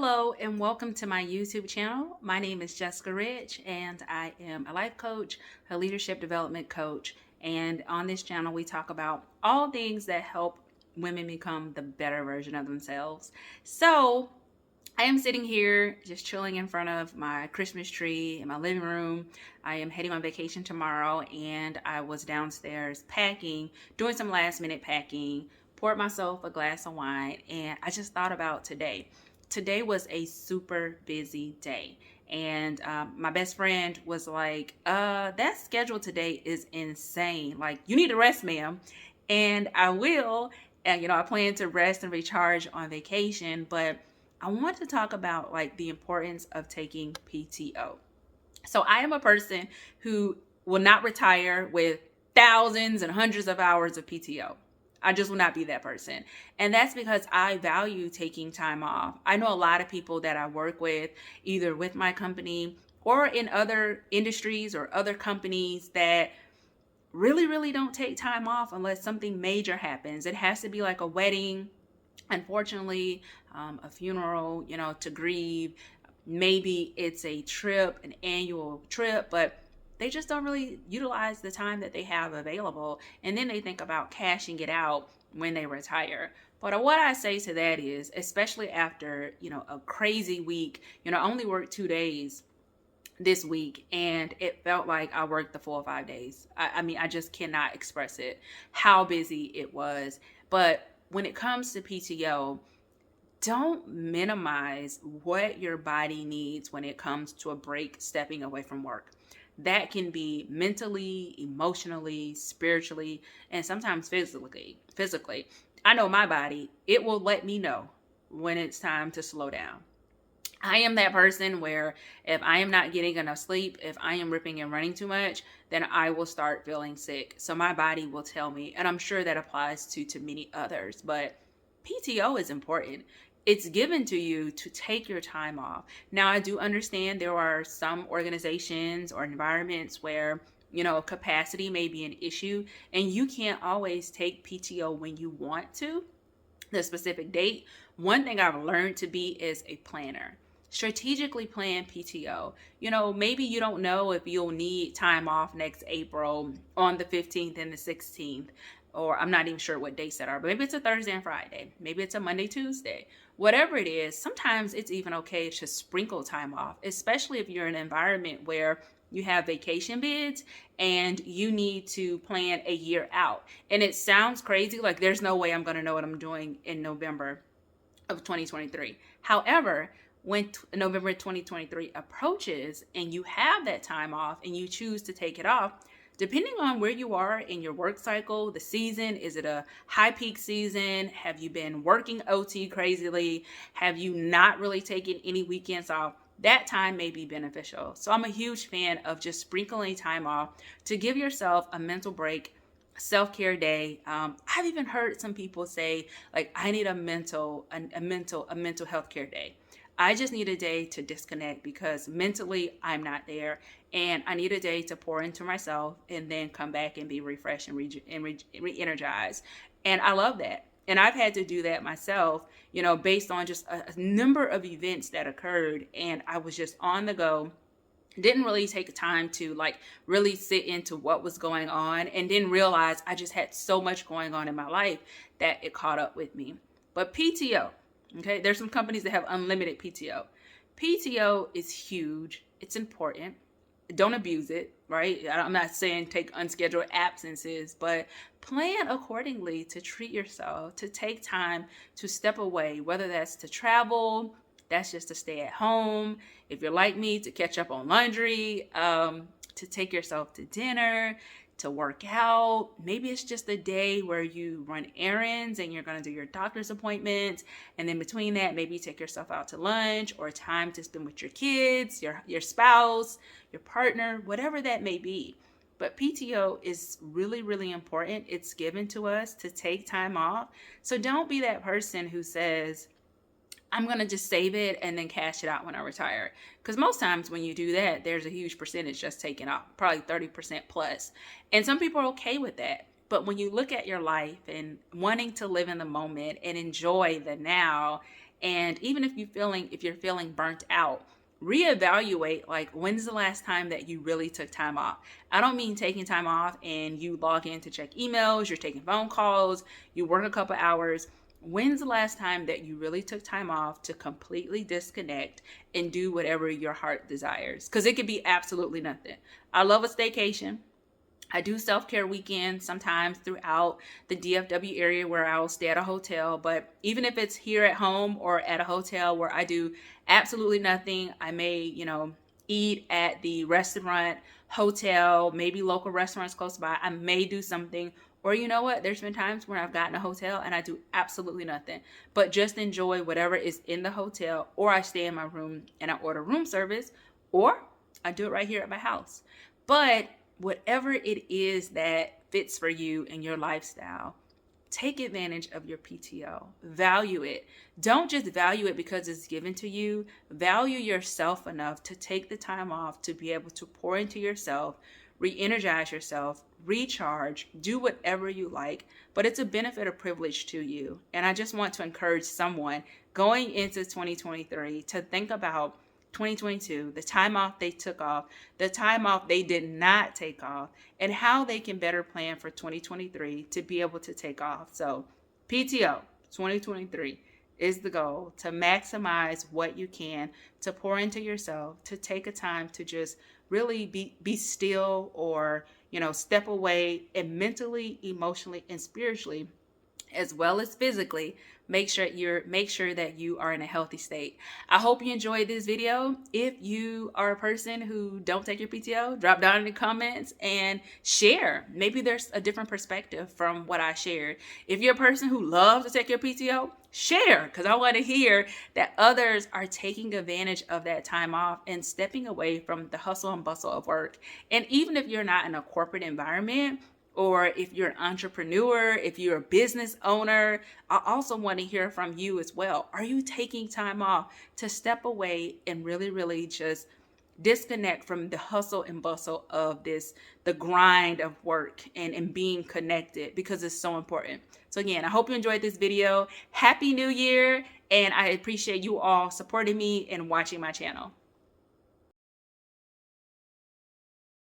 Hello and welcome to my YouTube channel. My name is Jessica Rich and I am a life coach, a leadership development coach. And on this channel, we talk about all things that help women become the better version of themselves. So I am sitting here just chilling in front of my Christmas tree in my living room. I am heading on vacation tomorrow and I was downstairs packing, doing some last minute packing, poured myself a glass of wine, and I just thought about today. Today was a super busy day. And my best friend was like, that schedule today is insane. Like, you need to rest, ma'am. And I will. And, I plan to rest and recharge on vacation. But I want to talk about like the importance of taking PTO. So I am a person who will not retire with thousands and hundreds of hours of PTO. I just will not be that person. And that's because I value taking time off. I know a lot of people that I work with, either with my company or in other industries or other companies, that really don't take time off unless something major happens. It has to be like a wedding, unfortunately, a funeral, to grieve. Maybe it's a trip, an annual trip, but they just don't really utilize the time that they have available. And then they think about cashing it out when they retire. But what I say to that is, especially after, a crazy week, I only worked 2 days this week and it felt like I worked the full 5 days. I mean, I just cannot express it, how busy it was. But when it comes to PTO, don't minimize what your body needs when it comes to a break, stepping away from work. That can be mentally, emotionally, spiritually, and sometimes physically. I know my body, it will let me know when it's time to slow down. I am that person where if I am not getting enough sleep, if I am ripping and running too much, then I will start feeling sick. So my body will tell me, and I'm sure that applies to many others, but PTO is important. It's given to you to take your time off. Now, I do understand there are some organizations or environments where, capacity may be an issue and you can't always take PTO when you want to, the specific date. One thing I've learned to be is a planner. Strategically plan PTO. Maybe you don't know if you'll need time off next April on the 15th and the 16th, or I'm not even sure what dates that are, but maybe it's a Thursday and Friday. Maybe it's a Monday, Tuesday. Whatever it is, sometimes it's even okay to sprinkle time off, especially if you're in an environment where you have vacation bids and you need to plan a year out. And it sounds crazy, like there's no way I'm going to know what I'm doing in November of 2023. However, when November 2023 approaches and you have that time off and you choose to take it off, depending on where you are in your work cycle, the season, is it a high peak season? Have you been working OT crazily? Have you not really taken any weekends off? That time may be beneficial. So I'm a huge fan of just sprinkling time off to give yourself a mental break, self-care day. I've even heard some people say, like, I need a mental health care day. I just need a day to disconnect because mentally I'm not there, and I need a day to pour into myself and then come back and be refreshed and re-energized. And I love that. And I've had to do that myself, based on just a number of events that occurred, and I was just on the go. Didn't really take time to like really sit into what was going on, and didn't realize I just had so much going on in my life that it caught up with me. But PTO, okay, there's some companies that have unlimited PTO. PTO is huge. It's important. Don't abuse it, right? I'm not saying take unscheduled absences, but plan accordingly to treat yourself, to take time to step away, whether that's to travel, that's just to stay at home. If you're like me, to catch up on laundry, to take yourself to dinner, to work out. Maybe it's just a day where you run errands and you're going to do your doctor's appointments. And then between that, maybe you take yourself out to lunch or time to spend with your kids, your spouse, your partner, whatever that may be. But PTO is really important. It's given to us to take time off. So don't be that person who says, I'm going to just save it and then cash it out when I retire. Because most times when you do that, there's a huge percentage just taken off, probably 30% plus. And some people are okay with that. But when you look at your life and wanting to live in the moment and enjoy the now, And even if you're feeling burnt out, reevaluate, like, when's the last time that you really took time off. I don't mean taking time off and you log in to check emails, you're taking phone calls, you work a couple hours. When's the last time that you really took time off to completely disconnect and do whatever your heart desires? Because it could be absolutely nothing. I love a staycation. I do self-care weekends sometimes throughout the DFW area where I will stay at a hotel. But even if it's here at home or at a hotel where I do absolutely nothing, I may, eat at the restaurant, hotel, maybe local restaurants close by. I may do something. Or you know what? There's been times when I've gotten a hotel and I do absolutely nothing, but just enjoy whatever is in the hotel, or I stay in my room and I order room service, or I do it right here at my house. But whatever it is that fits for you and your lifestyle, take advantage of your PTO. Value it. Don't just value it because it's given to you. Value yourself enough to take the time off to be able to pour into yourself, re-energize yourself, recharge, do whatever you like. But it's a benefit or privilege to you. And I just want to encourage someone going into 2023 to think about 2022, the time off they took off, the time off they did not take off, and how they can better plan for 2023 to be able to take off. So PTO 2023 is the goal, to maximize what you can, to pour into yourself, to take a time to just really be still, or step away, and mentally, emotionally, and spiritually, as well as physically, make sure that you are in a healthy state. I hope you enjoyed this video. If you are a person who don't take your PTO, drop down in the comments and share. Maybe there's a different perspective from what I shared. If you're a person who loves to take your PTO, share, because I want to hear that others are taking advantage of that time off and stepping away from the hustle and bustle of work. And even if you're not in a corporate environment, or if you're an entrepreneur, if you're a business owner, I also want to hear from you as well. Are you taking time off to step away and really, really just disconnect from the hustle and bustle of the grind of work, and being connected, because it's so important. So again, I hope you enjoyed this video. Happy New Year. And I appreciate you all supporting me and watching my channel.